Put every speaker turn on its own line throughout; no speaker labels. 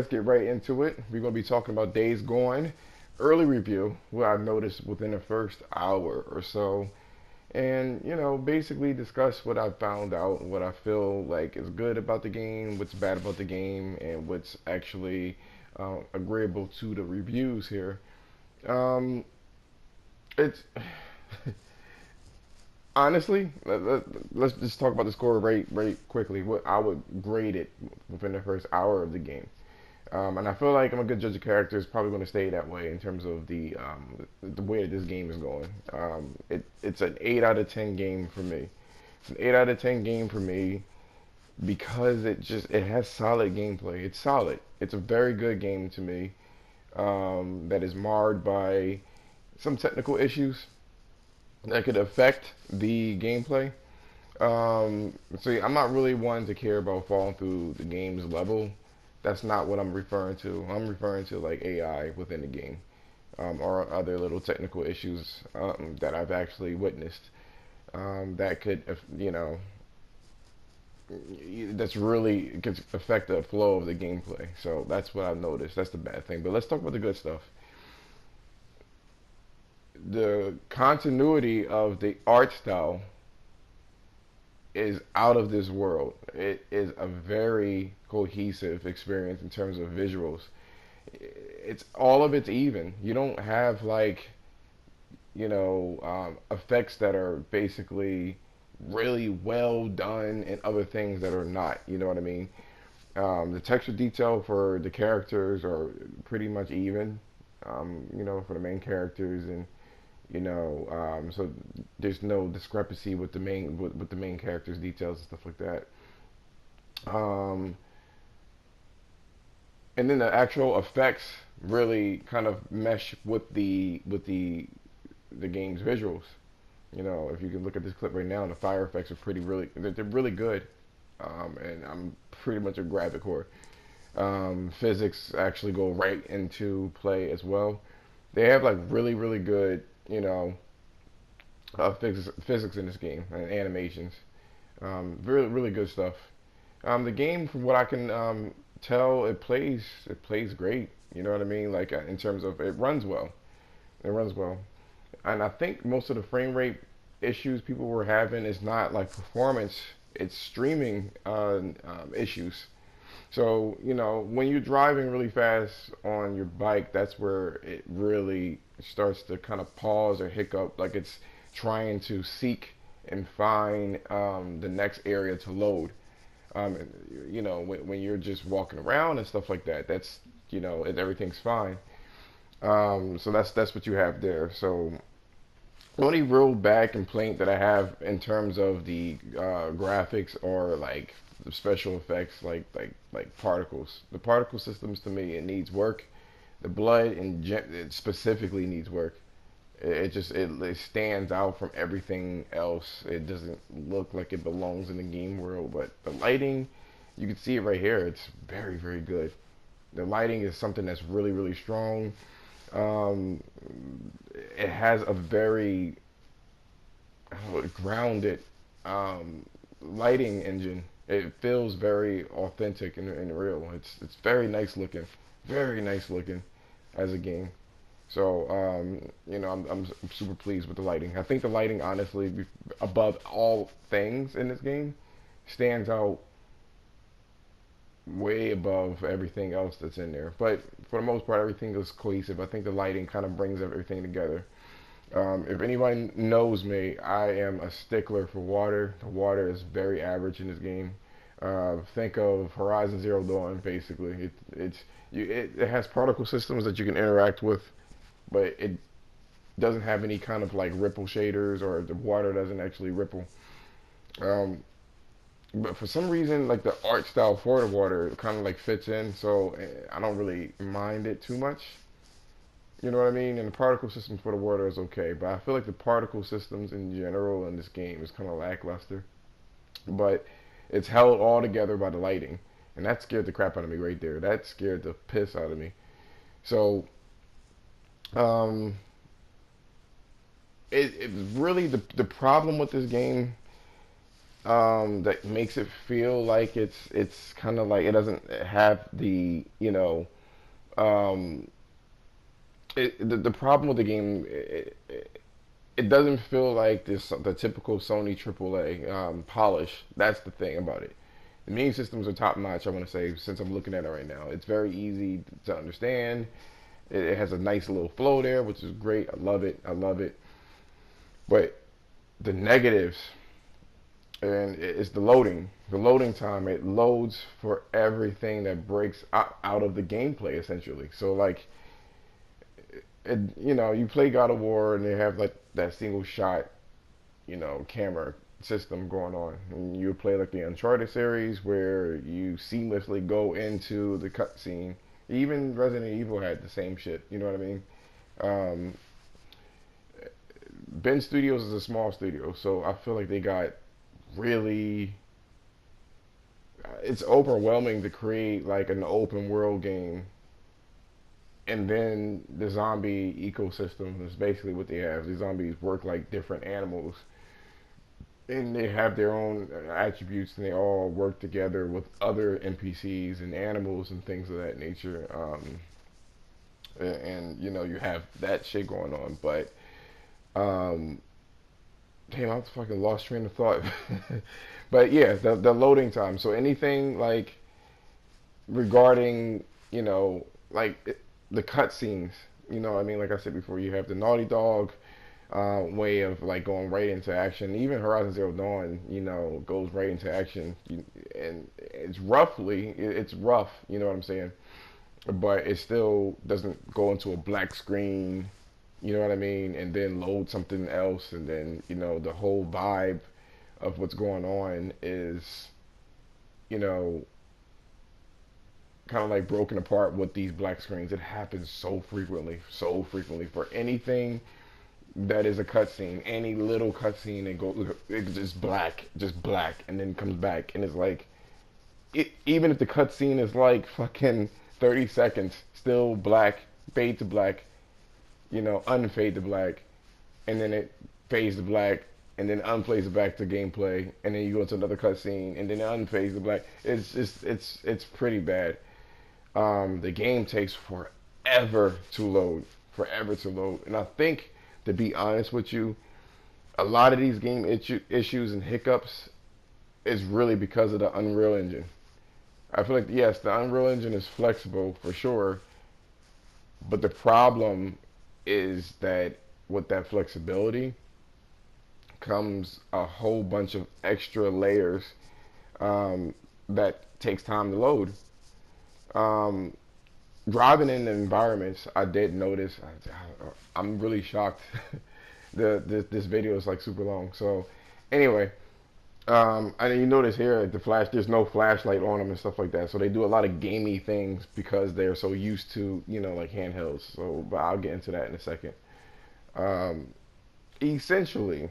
let's get right into it. We're going to be talking about Days Gone early review, what I've noticed within the first hour or so, and basically discuss what I found out, what I feel like is good about the game, what's bad about the game, and what's actually agreeable to the reviews here. Um, it's honestly, let's just talk about the score right quickly. What I would grade it within the first hour of the game. And I feel like I'm a good judge of characters. Probably going to stay that way in terms of the way that this game is going. It's an 8 out of 10 game for me. It's an 8 out of 10 game for me because it has solid gameplay. It's solid. It's a very good game to me. That is marred by some technical issues that could affect the gameplay. So I'm not really one to care about falling through the game's level. That's not what I'm referring to. I'm referring to like AI within the game, or other little technical issues that I've actually witnessed that could, that's really could affect the flow of the gameplay. So that's what I've noticed. That's the bad thing. But let's talk about the good stuff. The continuity of the art style is out of this world. It is a very cohesive experience in terms of visuals. It's all of it's even. You don't have like effects that are basically really well done and other things that are not. You know what I mean? The texture detail for the characters are pretty much even. For the main characters and so there's no discrepancy with the main characters' details and stuff like that. Um, and then the actual effects really kind of mesh with the game's visuals. If you can look at this clip right now, the fire effects are they're really good. And I'm pretty much a graphic whore. Physics actually go right into play as well. They have like really good physics in this game and animations. Really good stuff. The game, from what I can tell, it plays great. You know what I mean? Like in terms of it runs well. It runs well, and I think most of the frame rate issues people were having is not like performance. It's streaming issues. So, when you're driving really fast on your bike, that's where it really starts to kind of pause or hiccup, like it's trying to seek and find the next area to load. When you're just walking around and stuff like that, that's, everything's fine. So that's what you have there. So the only real bad complaint that I have in terms of the graphics or like the special effects, like particles. The particle systems, to me, it needs work. The blood it specifically needs work. It stands out from everything else. It doesn't look like it belongs in the game world. But the lighting, you can see it right here. It's very good. The lighting is something that's really strong. Um, it has a very grounded lighting engine. It feels very authentic and real. It's very nice looking as a game. So I'm super pleased with the lighting. I think the lighting, honestly, above all things in this game, stands out way above everything else that's in there. But for the most part, everything is cohesive. I think the lighting kind of brings everything together. If anyone knows me, I am a stickler for water. The water is very average in this game. Think of Horizon Zero Dawn, basically. It has particle systems that you can interact with, but it doesn't have any kind of like ripple shaders, or the water doesn't actually ripple. Um, but for some reason, like the art style for the water kind of like fits in, so I don't really mind it too much. You know what I mean? And the particle systems for the water is okay, but I feel like the particle systems in general in this game is kind of lackluster. But it's held all together by the lighting, and that scared the crap out of me right there. That scared the piss out of me. So, um, it really the problem with this game that makes it feel like it's kind of like it doesn't have the um, the problem with the game, it doesn't feel like this the typical Sony AAA polish. That's the thing about it. The main systems are top notch. I want to say, since I'm looking at it right now, it's very easy to understand. It has a nice little flow there, which is great. I love it. I love it. But the negatives, and it's the loading. The loading time. It loads for everything that breaks out of the gameplay, essentially. So like, you play God of War and they have like that single shot, camera system going on. And you play like the Uncharted series where you seamlessly go into the cutscene. Even Resident Evil had the same shit. You know what I mean? Um, Ben Studios is a small studio, so I feel like they got really. It's overwhelming to create like an open world game, and then the zombie ecosystem is basically what they have. The zombies work like different animals, and they have their own attributes, and they all work together with other NPCs and animals and things of that nature. And you have that shit going on, but um, damn, I was fucking lost train of thought. But yeah, the loading time. So anything like regarding, like the cutscenes. I mean, like I said before, you have the Naughty Dog way of like going right into action. Even Horizon Zero Dawn, goes right into action, and it's rough. You know what I'm saying? But it still doesn't go into a black screen. You know what I mean? And then load something else, and then the whole vibe of what's going on is, you know, kind of like broken apart with these black screens. It happens so frequently for anything that is a cutscene. Any little cutscene, it's just black, and then comes back, and it's like, even if the cutscene is like fucking 30 seconds, still black, fade to black, unfade to black, and then it fades to black, and then unplays it back to gameplay, and then you go to another cutscene, and then it unfades to black. It's pretty bad. The game takes forever to load, and I think, to be honest with you, a lot of these game issues and hiccups is really because of the Unreal Engine. I feel like, yes, the Unreal Engine is flexible for sure, but the problem is that with that flexibility comes a whole bunch of extra layers that takes time to load. Um, Driving in the environments, I did notice. I'm really shocked. This video is like super long. So anyway, and you notice here there's no flashlight on them and stuff like that. So they do a lot of gamey things because they're so used to like handhelds. So, but I'll get into that in a second. Um, Essentially,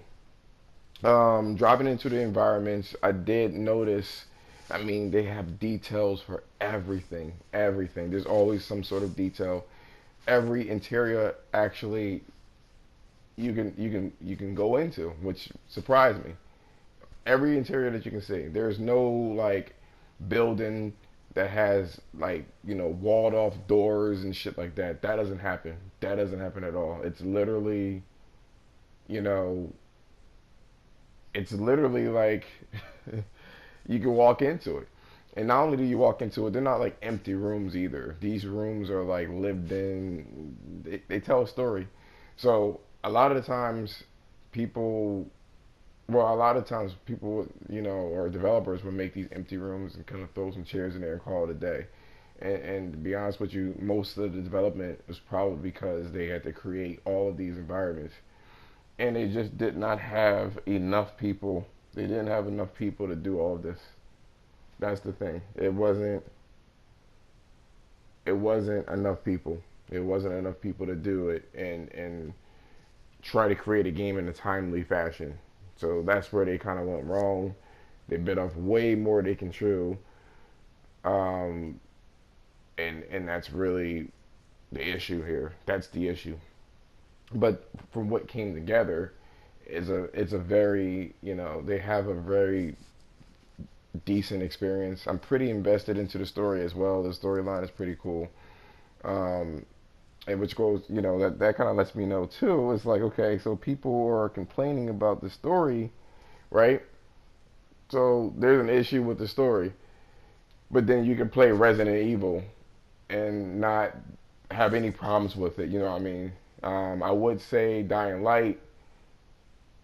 driving into the environments, I did notice. I mean, they have details for everything. Everything. There's always some sort of detail. Every interior, actually, you can go into, which surprised me. Every interior that you can see. There's no like building that has like walled off doors and shit like that. That doesn't happen. That doesn't happen at all. You know, it's literally like you can walk into it. And not only do you walk into it, they're not like empty rooms either. These rooms are like lived in. They tell a story. So people, a lot of times people, or developers would make these empty rooms and kind of throw some chairs in there and call it a day. And to be honest with you, most of the development was probably because they had to create all of these environments, and they just did not have enough people. They didn't have enough people to do all of this. That's the thing. It wasn't enough people. It wasn't enough people to do it and try to create a game in a timely fashion. So that's where they kind of went wrong. They bit off way more they can chew, um, and that's really the issue here. That's the issue. But from what came together, it's a very, they have a very decent experience. I'm pretty invested into the story as well. The storyline is pretty cool. Um, and which goes, that kind of lets me know too. It's like, okay, so people are complaining about the story, right? So there's an issue with the story, but then you can play Resident Evil and not have any problems with it. You know what I mean? I would say Dying Light,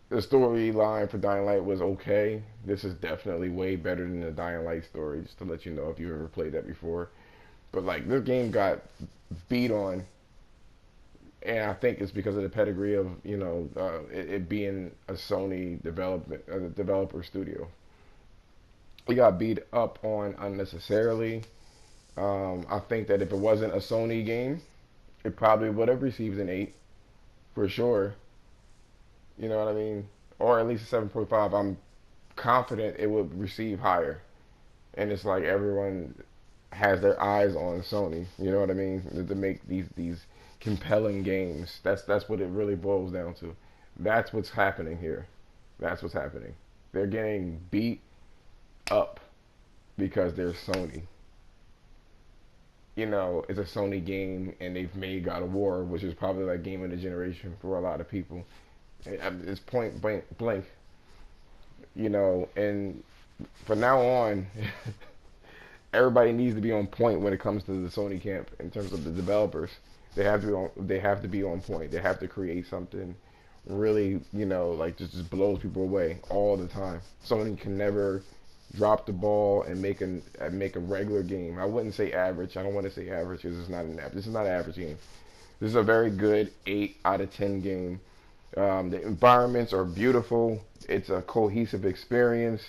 the storyline for Dying Light was okay. This is definitely way better than the Dying Light story, just to let you know if you ever played that before. But like this game got beat on, and I think it's because of the pedigree of it being a Sony developer studio. We got beat up on unnecessarily. I think that if it wasn't a Sony game, it probably would have received an 8 for sure. You know what I mean? Or at least a 7.5. I'm confident it would receive higher. And it's like everyone has their eyes on Sony. You know what I mean? To make these compelling games. That's what it really boils down to. That's what's happening here. That's what's happening. They're getting beat up because they're Sony. It's a Sony game, and they've made God of War, which is probably like game of the generation for a lot of people. It's point blank, and from now on, everybody needs to be on point when it comes to the Sony camp in terms of the developers. They have to be on point. They have to create something really, like just blows people away all the time. Sony can never drop the ball and make a regular game. I wouldn't say average. I don't want to say average because this is not an average game. This is a very good 8 out of 10 game. The environments are beautiful. It's a cohesive experience.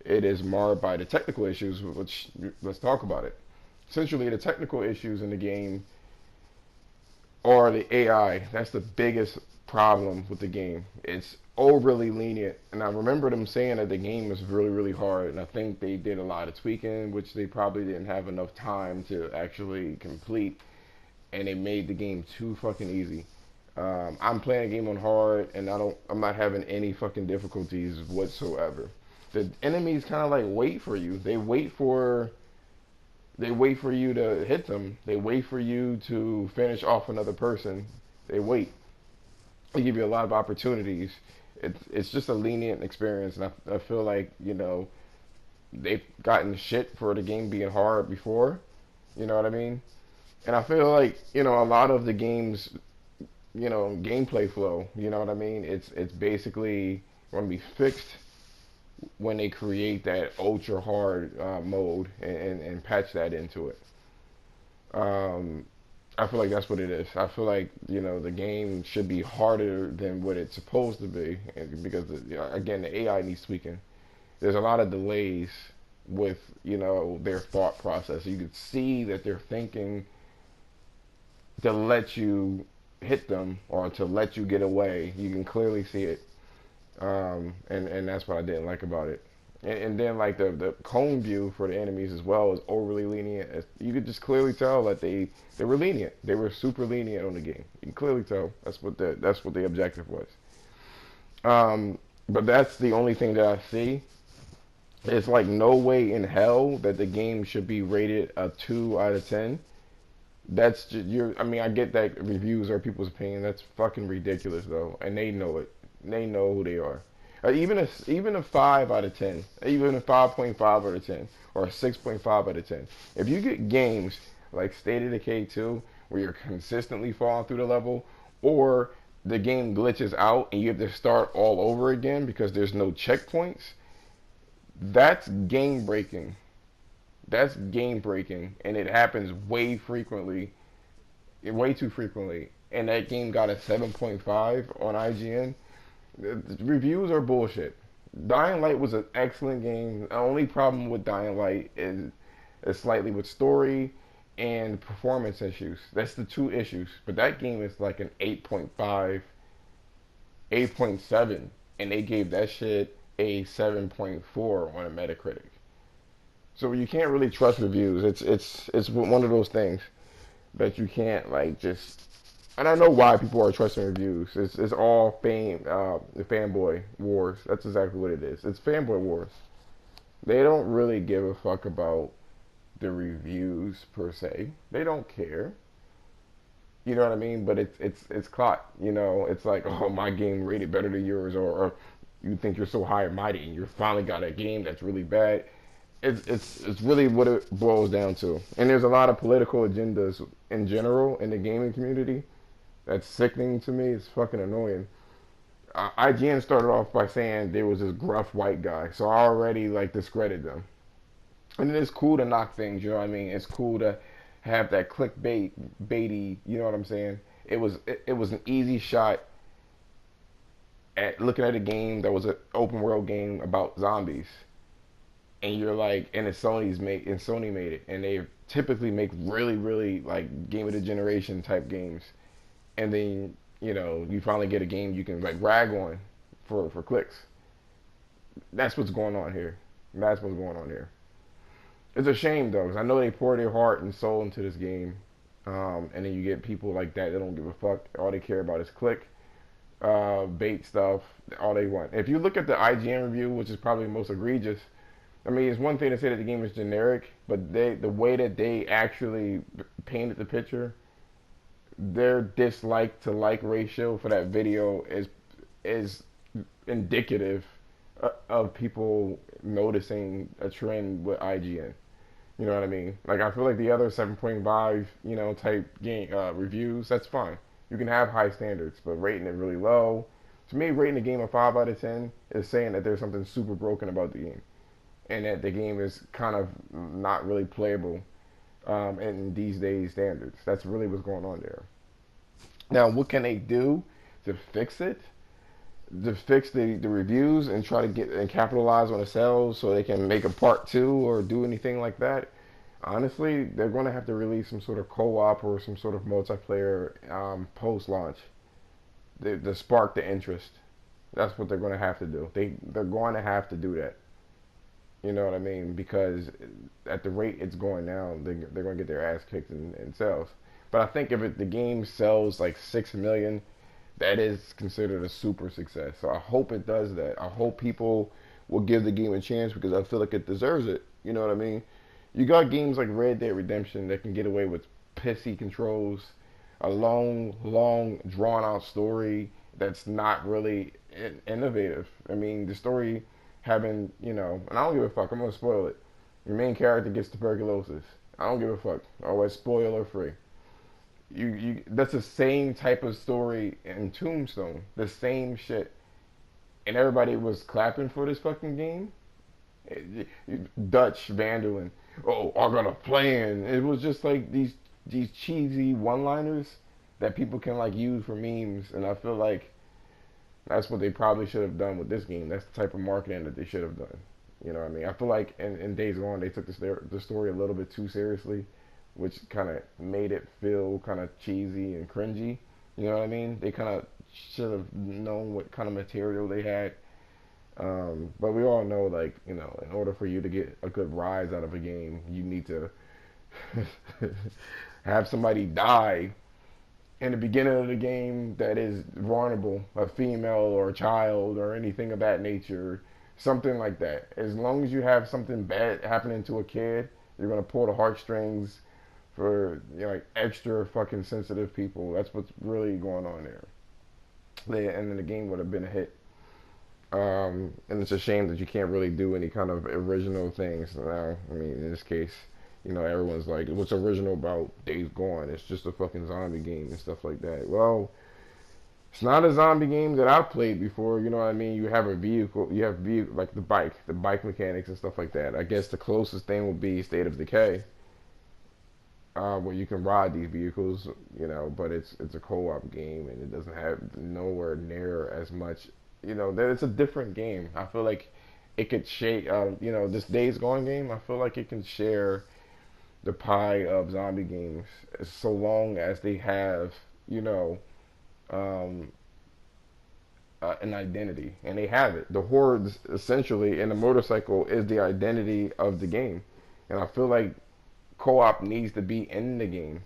It is marred by the technical issues, which let's talk about it. Essentially, the technical issues in the game are the AI. That's the biggest problem with the game. It's overly lenient, and I remember them saying that the game is really, really hard, and I think they did a lot of tweaking, which they probably didn't have enough time to actually complete, and they made the game too fucking easy. I'm playing a game on hard, and I'm not having any fucking difficulties whatsoever. The enemies kind of like wait for you. They wait for you to hit them. They wait for you to finish off another person. They wait. They give you a lot of opportunities. It's just a lenient experience, and I feel like they've gotten shit for the game being hard before. You know what I mean? And I feel like a lot of the games, gameplay flow. You know what I mean? It's basically going to be fixed when they create that ultra hard mode and patch that into it. I feel like that's what it is. I feel like the game should be harder than what it's supposed to be, and because again the AI needs tweaking. There's a lot of delays with their thought process. You could see that they're thinking to let you hit them or to let you get away. You can clearly see it, and that's what I didn't like about it. And then like the cone view for the enemies as well is overly lenient. You could just clearly tell that they were lenient. They were super lenient on the game. You can clearly tell that's what the objective was. But that's the only thing that I see. It's like no way in hell that the game should be rated a 2 out of 10. That's just I mean, I get that reviews are people's opinion. That's fucking ridiculous though, and they know it. They know who they are. Even a 5 out of 10, even a 5.5 out of 10, or a 6.5 out of 10. If you get games like State of Decay 2, where you're consistently falling through the level, or the game glitches out and you have to start all over again because there's no checkpoints, that's game breaking. That's game breaking, and it happens way too frequently. And that game got a 7.5 on IGN. The reviews are bullshit. Dying Light was an excellent game. The only problem with Dying Light is slightly with story and performance issues. That's the two issues. But that game is like an 8.5, 8.7, and they gave that shit a 7.4 on a Metacritic. So you can't really trust reviews. It's one of those things that you can't like just and I know why people are trusting reviews. It's all the fanboy wars. That's exactly what it is. It's fanboy wars. They don't really give a fuck about the reviews per se. They don't care. You know what I mean? But it's clout. You know, it's like, oh, my game rated better than yours, or you think you're so high and mighty, and you finally got a game that's really bad. It's really what it boils down to. And there's a lot of political agendas in general in the gaming community. That's sickening to me. It's fucking annoying. IGN started off by saying there was this gruff white guy, so I already like discredit them. And it's cool to knock things, you know what I mean? It's cool to have that baity, you know what I'm saying? It was an easy shot at looking at a game that was an open world game about zombies. And you're like, and Sony made it, and they typically make really like game of the generation type games. And then, you know, you finally get a game you can like rag on for clicks. That's what's going on here. That's what's going on here. It's a shame though, because I know they pour their heart and soul into this game, and then you get people like that that don't give a fuck. All they care about is click, bait stuff. All they want. If you look at the IGN review, which is probably the most egregious, I mean, it's one thing to say that the game is generic, but the way that they actually painted the picture, their dislike to like ratio for that video is indicative of people noticing a trend with IGN. You know what I mean? Like, I feel like the other 7.5, you know, type game reviews, that's fine. You can have high standards, but rating it really low. To me, rating the game a 5 out of 10 is saying that there's something super broken about the game, and that the game is kind of not really playable in these days standards. That's really what's going on there. Now, what can they do to fix it? To fix the reviews and try to get and capitalize on the sales so they can make a part two or do anything like that. Honestly, they're going to have to release some sort of co-op or some sort of multiplayer post-launch to spark the interest. That's what they're going to have to do. They're going to have to do that. You know what I mean? Because at the rate it's going now, they're going to get their ass kicked in sales. But I think if the game sells like 6 million, that is considered a super success. So I hope it does that. I hope people will give the game a chance because I feel like it deserves it. You know what I mean? You got games like Red Dead Redemption that can get away with pissy controls, a long, drawn out story that's not really innovative. I mean, the story having, you know, and I don't give a fuck. I'm going to spoil it. Your main character gets tuberculosis. I don't give a fuck. Always spoiler free. You that's the same type of story in Tombstone. The same shit. And everybody was clapping for this fucking game. Dutch Vanderlyn. Oh, I got a plan. It was just like these cheesy one-liners that people can like use for memes, and I feel like that's what they probably should have done with this game. That's the type of marketing that they should have done. You know what I mean? I feel like in Days Gone they took the story a little bit too seriously, which kind of made it feel kind of cheesy and cringy. You know what I mean? They kind of should have known what kind of material they had. But we all know, like, you know, in order for you to get a good rise out of a game, you need to have somebody die in the beginning of the game that is vulnerable, a female or a child or anything of that nature, something like that. As long as you have something bad happening to a kid, you're gonna pull the heartstrings for, you know, like extra fucking sensitive people. That's what's really going on there. And then the game would have been a hit. And it's a shame that you can't really do any kind of original things now. I mean, in this case, you know, everyone's like, what's original about Days Gone? It's just a fucking zombie game and stuff like that. Well, it's not a zombie game that I've played before. You know what I mean? You have a vehicle, like the bike mechanics and stuff like that. I guess the closest thing would be State of Decay, where you can ride these vehicles, you know, but it's a co-op game and it doesn't have nowhere near as much. You know, that it's a different game. I feel like it could share, you know, this Days Gone game. I feel like it can share the pie of zombie games, so long as they have, you know, an identity, and they have it. The hordes essentially, and the motorcycle is the identity of the game, and I feel like co-op needs to be in the game.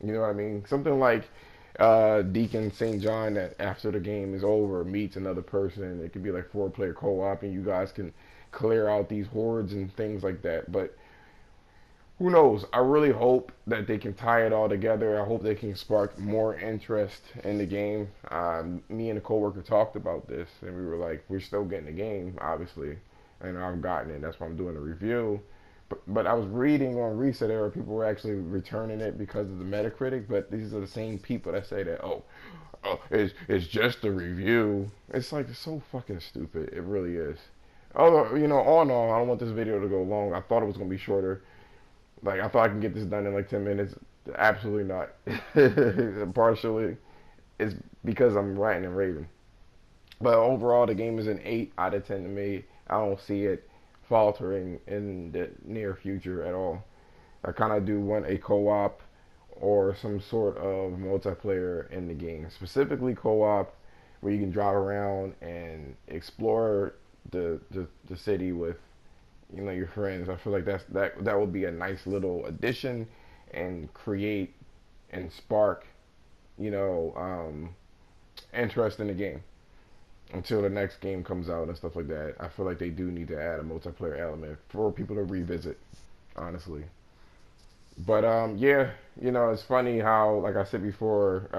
You know what I mean? Something like Deacon St. John that after the game is over meets another person. It could be like 4-player co-op, and you guys can clear out these hordes and things like that. But who knows? I really hope that they can tie it all together. I hope they can spark more interest in the game. Me and a coworker talked about this, and we were like, we're still getting the game, obviously, and I've gotten it. That's why I'm doing a review. But I was reading on Reset Era, people were actually returning it because of the Metacritic. But these are the same people that say that, it's just a review. It's like, it's so fucking stupid. It really is. Although, all in all, I don't want this video to go long. I thought it was gonna be shorter. Like, I thought I can get this done in like 10 minutes. Absolutely not. Partially, it's because I'm ranting and raving. But overall, the game is an 8 out of 10 to me. I don't see it faltering in the near future at all. I kind of do want a co-op or some sort of multiplayer in the game. Specifically co-op, where you can drive around and explore the city with your friends. I feel like that would be a nice little addition and create and spark, interest in the game until the next game comes out and stuff like that. I feel like they do need to add a multiplayer element for people to revisit, honestly. But yeah, it's funny how, like I said before,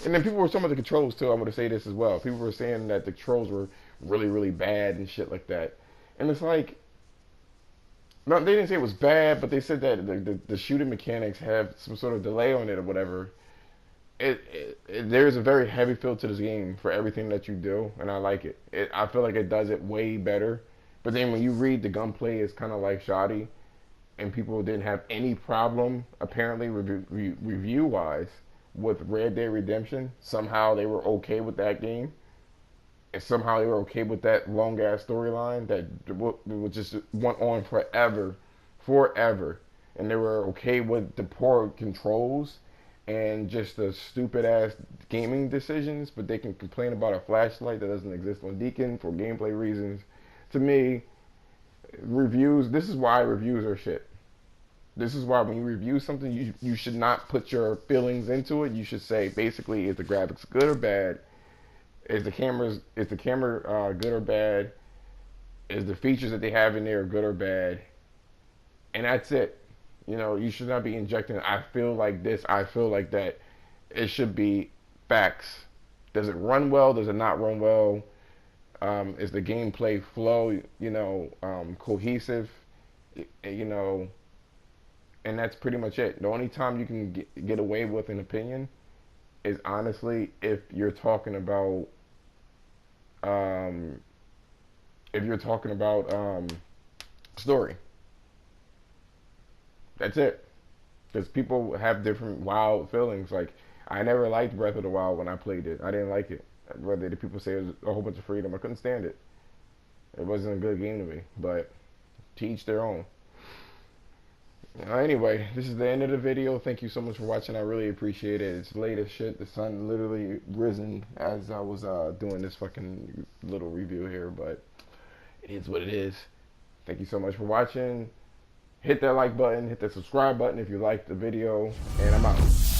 and then people were talking about the controls too. I'm going to say this as well. People were saying that the controls were really, really bad and shit like that. And it's like, no, they didn't say it was bad, but they said that the shooting mechanics have some sort of delay on it or whatever. There's a very heavy feel to this game for everything that you do, and I like it. I feel like it does it way better. But then when you read the gunplay, it's kind of like shoddy, and people didn't have any problem, apparently, review-wise, with Red Dead Redemption. Somehow they were okay with that game. And somehow they were okay with that long ass storyline that just went on forever, and they were okay with the poor controls and just the stupid ass gaming decisions. But they can complain about a flashlight that doesn't exist on Deacon for gameplay reasons. To me, reviews. This is why reviews are shit. This is why when you review something, you should not put your feelings into it. You should say basically, is the graphics good or bad? Is the camera good or bad? Is the features that they have in there good or bad? And that's it. You should not be injecting, I feel like this, I feel like that. It should be facts. Does it run well? Does it not run well? Is the gameplay flow, cohesive? And that's pretty much it. The only time you can get away with an opinion is honestly if you're talking about story. That's it. Because people have different wild feelings. Like, I never liked Breath of the Wild when I played it. I didn't like it. Whether the people say it was a whole bunch of freedom, I couldn't stand it. It wasn't a good game to me. But to each their own. Anyway, this is the end of the video. Thank you so much for watching. I really appreciate it. It's late as shit. The sun literally risen as I was doing this fucking little review here, but it is what it is. Thank you so much for watching. Hit that like button, hit that subscribe button if you liked the video, and I'm out.